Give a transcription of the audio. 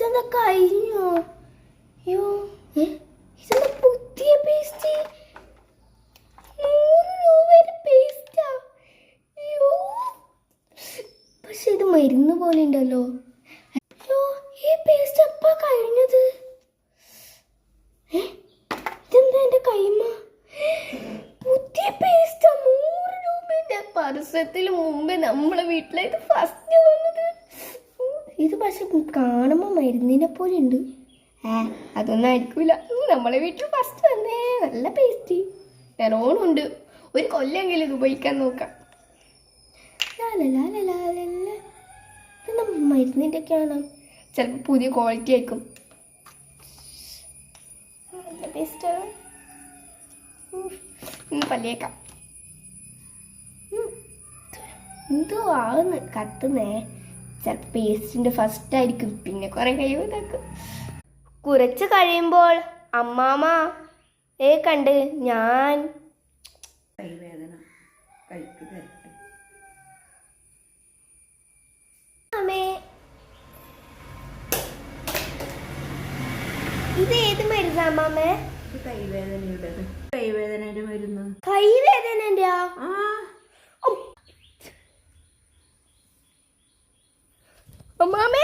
ഇതെന്താ കഴിഞ്ഞോ? അയ്യോ ഇതെന്താ പുതിയ പേസ്റ്റ്? 100 രൂപയുടെ പേസ്റ്റാ? അയ്യോ പക്ഷെ ഇത് മരുന്ന് പോലെ ഉണ്ടല്ലോ. അയ്യോ ഈ പേസ്റ്റ് എപ്പാ കഴിഞ്ഞത്? ഇതെന്താ എൻ്റെ കൈമ? പുതിയ പേസ്റ്റാ 100 രൂപയുടെ. പരസ്യത്തിന് മുമ്പേ നമ്മളെ വീട്ടിലെ ഇത് ഫസ്റ്റ് വന്നത്. ഇത് പക്ഷെ കാണുമ്പോൾ മരുന്നിനെ പോലെ ഉണ്ട്. അതൊന്നും ആയിരിക്കൂല. നമ്മളെ വീട്ടിൽ ഫസ്റ്റ് വന്നേ. നല്ല പേസ്റ്റ് നല്ലോണമുണ്ട്. ഒരു കൊല്ലെങ്കിലും ഇത് ഉപയോഗിക്കാൻ നോക്കാം. മരുന്നിൻ്റെ ഒക്കെയാണ്. ചിലപ്പോൾ പുതിയ ക്വാളിറ്റി ആയിരിക്കും. നല്ല പേസ്റ്റാണ്. പല്ലിയേക്കാം. എന്തോ ആകുന്നു കത്തുന്നേ. ചിലപ്പോൾ പേസ്റ്റിൻ്റെ ഫസ്റ്റ് ആയിരിക്കും. പിന്നെ കുറേ കഴിയുമ്പോൾ ഇതാക്കും. കുറച്ച് കഴിയുമ്പോൾ അമ്മാമ്മ കണ്ട് ഞാൻ കൈവേദന കൈക്ക് തരട്ടെ. അമ്മേ ഇത് ഏത് മരുന്നാ അമ്മാമ്മേ? കൈവേദനയുടേത്. കൈവേദനയുടെ മരുന്ന്. കൈവേദനൻ്റെയാ? അമ്മാമ്മേ